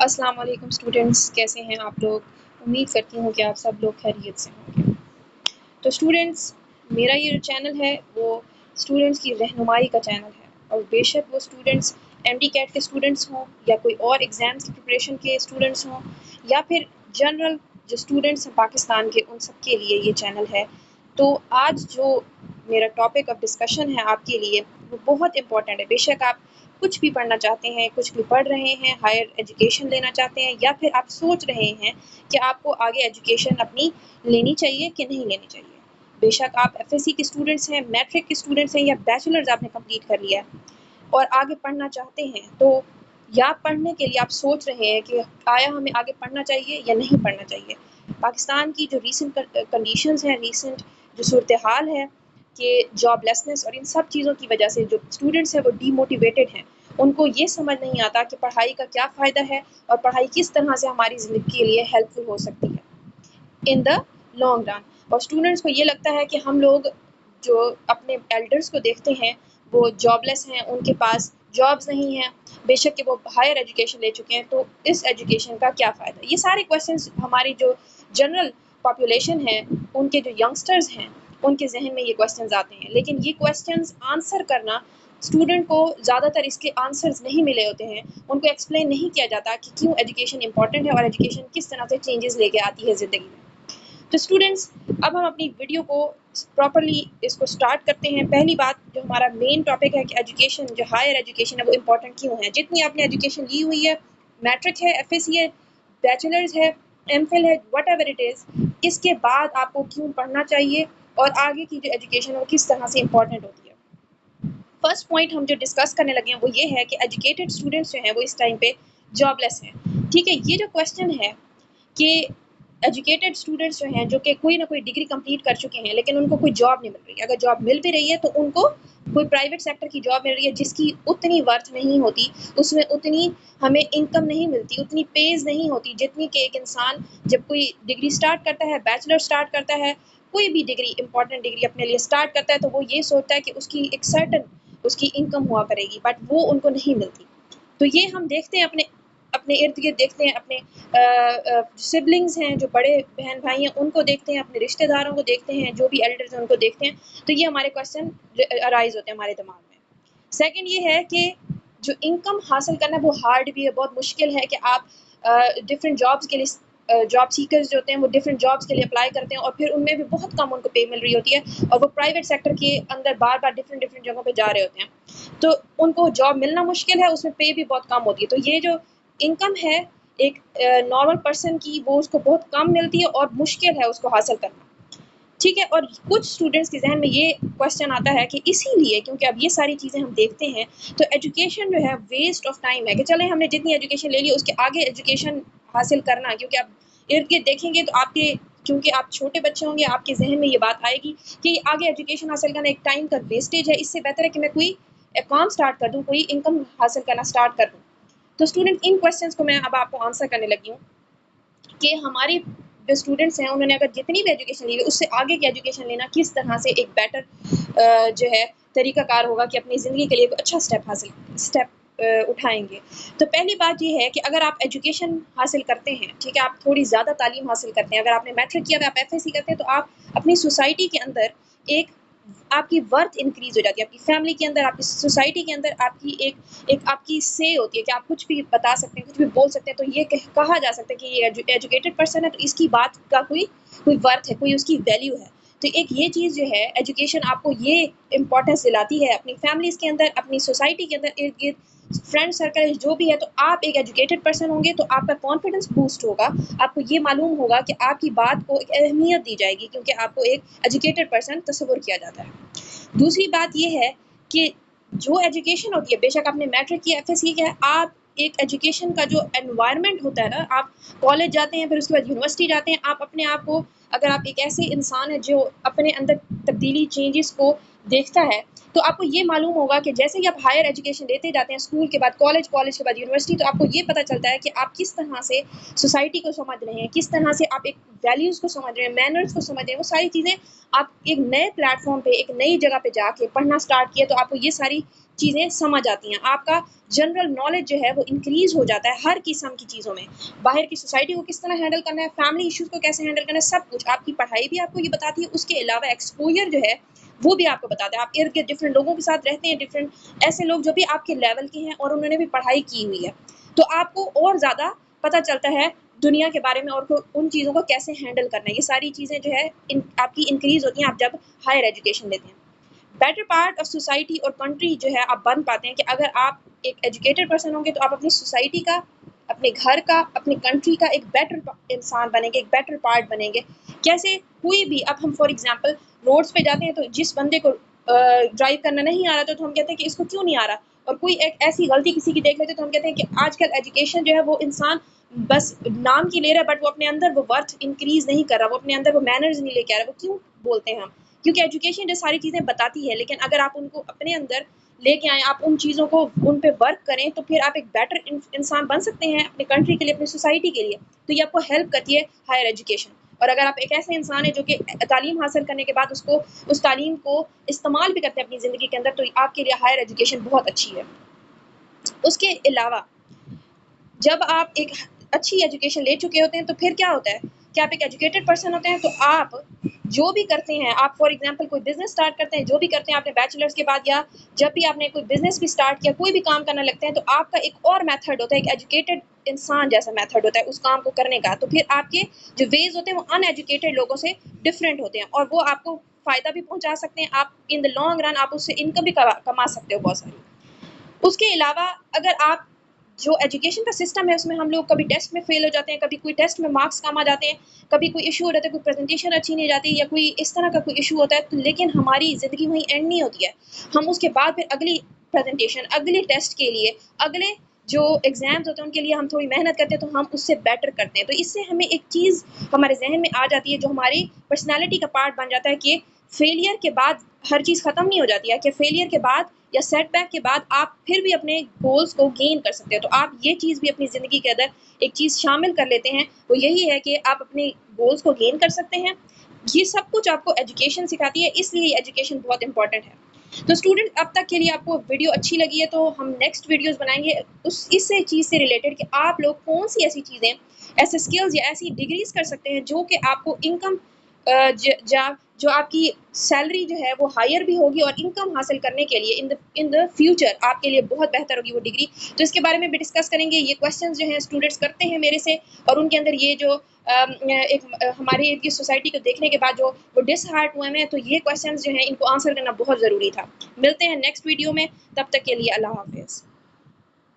अस्सलाम वालेकुम स्टूडेंट्स, कैसे हैं आप लोग। उम्मीद करती हूँ कि आप सब लोग खैरियत से होंगे। तो स्टूडेंट्स, मेरा ये जो चैनल है वो स्टूडेंट्स की रहनुमाई का चैनल है, और बेशक वो स्टूडेंट्स एमडी कैट के स्टूडेंट्स हों या कोई और एग्ज़ाम्स की प्रिपरेशन के स्टूडेंट्स हों या फिर जनरल जो स्टूडेंट्स हैं पाकिस्तान के, उन सब के लिए ये चैनल है। तो आज जो मेरा टॉपिक ऑफ डिस्कशन है आपके लिए वो बहुत इम्पोर्टेंट है। बेशक आप कुछ भी पढ़ना चाहते हैं, कुछ भी पढ़ रहे हैं, हायर एजुकेशन लेना चाहते हैं, या फिर आप सोच रहे हैं कि आपको आगे एजुकेशन अपनी लेनी चाहिए कि नहीं लेनी चाहिए। बेशक आप एफएससी के स्टूडेंट्स हैं, मैट्रिक के स्टूडेंट्स हैं, या बैचलर्स आपने कंप्लीट कर लिया है और आगे पढ़ना चाहते हैं, तो या पढ़ने के लिए आप सोच रहे हैं कि आया हमें आगे पढ़ना चाहिए या नहीं पढ़ना चाहिए। पाकिस्तान की जो रीसेंट कंडीशंस हैं, रीसेंट जो सूरत हाल है कि जॉबलेसनेस और इन सब चीज़ों की वजह से जो स्टूडेंट्स हैं वो डीमोटिवेटेड हैं। उनको ये समझ नहीं आता कि पढ़ाई का क्या फ़ायदा है और पढ़ाई किस तरह से हमारी ज़िंदगी के लिए हेल्पफुल हो सकती है इन द लॉन्ग रन। और स्टूडेंट्स को ये लगता है कि हम लोग जो अपने एल्डर्स को देखते हैं वो जॉबलेस हैं, उनके पास जॉब्स नहीं हैं, बेशक कि वो हायर एजुकेशन ले चुके हैं, तो इस एजुकेशन का क्या फ़ायदा। ये सारे क्वेश्चंस हमारी जो जनरल पॉपुलेशन है, उनके जो यंगस्टर्स हैं, उनके जहन में ये क्वेश्चंस आते हैं। लेकिन ये क्वेश्चंस आंसर करना स्टूडेंट को ज़्यादातर इसके आंसर्स नहीं मिले होते हैं। उनको एक्सप्लेन नहीं किया जाता कि क्यों एजुकेशन इंपॉर्टेंट है और एजुकेशन किस तरह से चेंजेस लेके आती है ज़िंदगी में। तो स्टूडेंट्स, अब हम अपनी वीडियो को प्रॉपर्ली इसको स्टार्ट करते हैं। पहली बात, जो हमारा मेन टॉपिक है कि एजुकेशन, जो हायर एजुकेशन है वो इम्पोर्टेंट क्यों है। जितनी आपने एजुकेशन ली हुई है, मैट्रिक है, एफएससी है, बैचलर्स है, एमफिल है, व्हाटएवर इट इज़, इसके बाद आपको क्यों पढ़ना चाहिए और आगे की जो एजुकेशन है वो किस तरह से इम्पोर्टेंट होती है। फर्स्ट पॉइंट हम जो डिस्कस करने लगे हैं वो ये है कि एजुकेटेड स्टूडेंट्स जो हैं वो इस टाइम पे जॉबलेस हैं। ठीक है, ये जो क्वेश्चन है कि एजुकेटेड स्टूडेंट्स जो हैं, जो कि कोई ना कोई डिग्री कंप्लीट कर चुके हैं लेकिन उनको कोई जॉब नहीं मिल रही है, अगर जॉब मिल भी रही है तो उनको कोई प्राइवेट सेक्टर की जॉब मिल रही है जिसकी उतनी वर्थ नहीं होती, उसमें उतनी हमें इनकम नहीं मिलती, उतनी पेज नहीं होती जितनी कि एक इंसान जब कोई डिग्री स्टार्ट करता है, बैचलर स्टार्ट करता है, कोई भी डिग्री, इंपॉर्टेंट डिग्री अपने लिए स्टार्ट करता है, तो वो ये सोचता है कि उसकी एक सर्टन उसकी इनकम हुआ करेगी, बट वो उनको नहीं मिलती। तो ये हम देखते हैं अपने अपने इर्द गिर्द, देखते हैं अपने सिबलिंग्स हैं, जो बड़े बहन भाई हैं, उनको देखते हैं, अपने रिश्तेदारों को देखते हैं, जो भी एल्डर्स हैं उनको देखते हैं, तो ये हमारे क्वेश्चन अराइज होते हैं हमारे दिमाग में। सेकंड ये है कि जो इनकम हासिल करना वो हार्ड भी है, बहुत मुश्किल है कि आप डिफरेंट जॉब्स के लिए, जॉब सीकर्स जो होते हैं वो डिफरेंट जॉब्स के लिए अप्लाई करते हैं और फिर उनमें भी बहुत कम उनको पे मिल रही होती है और वो प्राइवेट सेक्टर के अंदर बार बार डिफरेंट डिफरेंट जगहों पे जा रहे होते हैं, तो उनको जॉब मिलना मुश्किल है, उसमें पे भी बहुत कम होती है। तो ये जो इनकम है एक नॉर्मल पर्सन की, वो उसको बहुत कम मिलती है और मुश्किल है उसको हासिल करना। ठीक है, और कुछ स्टूडेंट्स के जहन में ये क्वेश्चन आता है कि इसीलिए, क्योंकि अब ये सारी चीज़ें हम देखते हैं, तो एजुकेशन जो है वेस्ट ऑफ टाइम है कि चलें हमने जितनी एजुकेशन ले ली उसके आगे एजुकेशन हासिल करना, क्योंकि अब इर्द गिर्द देखेंगे तो आपके, क्योंकि आप छोटे बच्चे होंगे, आपके जहन में ये बात आएगी कि आगे एजुकेशन हासिल करना एक टाइम का वेस्टेज है, इससे बेहतर है कि मैं कोई काम स्टार्ट कर दूँ, कोई इनकम हासिल करना स्टार्ट कर दूँ। तो स्टूडेंट, इन क्वेश्चंस को मैं अब आपको आंसर करने लगी हूँ कि हमारी जो स्टूडेंट्स हैं उन्होंने अगर जितनी भी एजुकेशन ली है उससे आगे की एजुकेशन लेना किस तरह से एक बेटर जो है तरीकाकार होगा कि अपनी ज़िंदगी के लिए एक अच्छा स्टेप उठाएंगे। तो पहली बात ये है कि अगर आप एजुकेशन हासिल करते हैं, ठीक है, आप थोड़ी ज़्यादा तालीम हासिल करते हैं, अगर आपने मैट्रिक किया, अगर आप एफएससी करते हैं, तो आप अपनी सोसाइटी के अंदर एक, आपकी वर्थ इंक्रीज हो जाती है, आपकी फैमिली के अंदर, आपकी सोसाइटी के अंदर आपकी एक आपकी से होती है कि आप कुछ भी बता सकते हैं, कुछ भी बोल सकते हैं, तो ये कहा जा सकता है कि ये एजुकेटेड पर्सन है, तो इसकी बात का कोई वर्थ है, कोई उसकी वैल्यू है। तो एक ये चीज़ जो है, एजुकेशन आपको ये इम्पोर्टेंस दिलाती है अपनी फैमिलीज़ के अंदर, अपनी सोसाइटी के अंदर, इर्द गिर्द फ्रेंड सर्कल जो भी है, तो आप एक एजुकेटेड पर्सन होंगे तो आपका कॉन्फिडेंस बूस्ट होगा, आपको ये मालूम होगा कि आपकी बात को एक अहमियत दी जाएगी क्योंकि आपको एक एजुकेटेड पर्सन तस्वुर किया जाता है। दूसरी बात ये है कि जो एजुकेशन होती है, बेशक आपने मैट्रिक किया, एफएससी किया है, आप एक एजुकेशन का जो एनवायरनमेंट होता है ना, आप कॉलेज जाते हैं, फिर उसके बाद यूनिवर्सिटी जाते हैं, आप अपने आप को, अगर आप एक ऐसे इंसान है जो अपने अंदर तब्दीली, चेंजेस को देखता है, तो आपको ये मालूम होगा कि जैसे ही आप हायर एजुकेशन लेते जाते हैं, स्कूल के बाद कॉलेज, कॉलेज के बाद यूनिवर्सिटी, तो आपको ये पता चलता है कि आप किस तरह से सोसाइटी को समझ रहे हैं, किस तरह से आप एक वैल्यूज़ को समझ रहे हैं, मैनर्स को समझ रहे हैं, वो सारी चीज़ें आप एक नए प्लेटफॉर्म पे, एक नई जगह पे जाके पढ़ना स्टार्ट किया, तो आपको ये सारी चीज़ें समझ आती हैं, आपका जनरल नॉलेज जो है वो इंक्रीज़ हो जाता है हर किस्म की चीज़ों में। बाहर की सोसाइटी को किस तरह हैंडल करना है, फैमिली इश्यूज़ को कैसे हैंडल करना है, सब कुछ। आपकी पढ़ाई भी आपको ये बताती है, उसके अलावा एक्सपोज़र जो है वो भी आपको बताता है। आप इर्द-गिर्द डिफरेंट लोगों के साथ रहते हैं, डिफरेंट ऐसे लोग जो भी आपके लेवल के हैं और उन्होंने भी पढ़ाई की हुई है। तो आपको और ज़्यादा पता चलता है दुनिया के बारे में और उन चीज़ों को कैसे हैंडल करना है। ये सारी चीज़ें जो है आपकी इंक्रीज़ होती हैं आप जब हायर एजुकेशन लेते हैं। बेटर पार्ट ऑफ सोसाइटी और कंट्री जो है आप बन पाते हैं कि अगर आप एक एजुकेटेड पर्सन होंगे तो आप अपनी सोसाइटी का, अपने घर का, अपनी कंट्री का एक बेटर इंसान बनेंगे, एक बेटर पार्ट बनेंगे। कैसे? कोई भी, अब हम फॉर एग्जांपल रोड्स पे जाते हैं तो जिस बंदे को ड्राइव करना नहीं आ रहा तो हम कहते हैं कि इसको क्यों नहीं आ रहा, और कोई एक ऐसी गलती किसी की देख लेते तो हम कहते हैं कि आजकल एजुकेशन जो है वो इंसान बस नाम की ले रहा है, बट वो अपने अंदर वो वर्थ इंक्रीज नहीं कर रहा, वो अपने अंदर वो मैनर्स नहीं लेके आ रहा। वो क्यों बोलते हैं हम? क्योंकि एजुकेशन जो सारी चीज़ें बताती है, लेकिन अगर आप उनको अपने अंदर लेके आएँ, आप उन चीज़ों को उन पे वर्क करें, तो फिर आप एक बेटर इंसान बन सकते हैं अपनी कंट्री के लिए, अपनी सोसाइटी के लिए। तो ये आपको हेल्प करती है हायर एजुकेशन। और अगर आप एक ऐसे इंसान हैं जो कि तालीम हासिल करने के बाद उसको उस तालीम को इस्तेमाल भी करते हैं अपनी ज़िंदगी के अंदर, तो आपके लिए हायर एजुकेशन बहुत अच्छी है। उसके अलावा जब आप एक अच्छी एजुकेशन ले चुके होते हैं तो फिर क्या होता है कि आप एक एजुकेटेड पर्सन होते हैं, तो आप जो भी करते हैं, आप फॉर एग्जांपल कोई बिजनेस स्टार्ट करते हैं, जो भी करते हैं आपने बैचलर्स के बाद, या जब भी आपने कोई बिजनेस भी स्टार्ट किया, कोई भी काम करने लगते हैं, तो आपका एक और मेथड होता है, एक एजुकेटेड इंसान जैसा मेथड होता है उस काम को करने का। तो फिर आपके जो वेज होते हैं वो अनएजुकेटेड लोगों से डिफरेंट होते हैं और वो आपको फ़ायदा भी पहुँचा सकते हैं। आप इन द लॉन्ग रन आप उससे इनकम भी कमा सकते हो बहुत सारी। उसके अलावा अगर आप जो एजुकेशन का सिस्टम है उसमें हम लोग कभी टेस्ट में फेल हो जाते हैं, कभी कोई टेस्ट में मार्क्स कम आ जाते हैं, कभी कोई इशू हो जाता है, कोई प्रेजेंटेशन अच्छी नहीं जाती या कोई इस तरह का कोई इशू होता है, तो लेकिन हमारी ज़िंदगी वहीं एंड नहीं होती है। हम उसके बाद फिर अगली प्रेजेंटेशन, अगले टेस्ट के लिए, अगले जो एग्ज़ाम्स होते हैं उनके लिए हम थोड़ी मेहनत करते हैं, तो हम उससे बेटर करते हैं। तो इससे हमें एक चीज़ हमारे ज़हन में आ जाती है जो हमारी पर्सनैलिटी का पार्ट बन जाता है कि फेलियर के बाद हर चीज़ ख़त्म नहीं हो जाती है, कि फेलियर के बाद या सेटबैक के बाद आप फिर भी अपने गोल्स को गेन कर सकते हो। तो आप ये चीज़ भी अपनी ज़िंदगी के अंदर एक चीज़ शामिल कर लेते हैं, वो यही है कि आप अपने गोल्स को गेन कर सकते हैं। ये सब कुछ आपको एजुकेशन सिखाती है, इसलिए एजुकेशन बहुत इंपॉर्टेंट है। तो स्टूडेंट, अब तक के लिए आपको वीडियो अच्छी लगी है तो हम नेक्स्ट वीडियोज़ बनाएँगे उस इस चीज़ से रिलेटेड कि आप लोग कौन-सी ऐसी चीज़ें, ऐसे स्किल्स या ऐसी डिग्रीज़ कर सकते हैं जो कि आपको इनकम जो आपकी सैलरी जो है वो हायर भी होगी और इनकम हासिल करने के लिए इन द फ्यूचर आपके लिए बहुत बेहतर होगी वो डिग्री। तो इसके बारे में भी डिस्कस करेंगे। ये क्वेश्चंस जो हैं स्टूडेंट्स करते हैं मेरे से, और उनके अंदर ये जो हमारे इर्द गिर्द सोसाइटी को देखने के बाद जो वो डिसहार्ट हुए हैं, तो ये क्वेश्चंस जो हैं इनको आंसर करना बहुत ज़रूरी था। मिलते हैं नेक्स्ट वीडियो में, तब तक के लिए अल्लाह हाफ़िज़।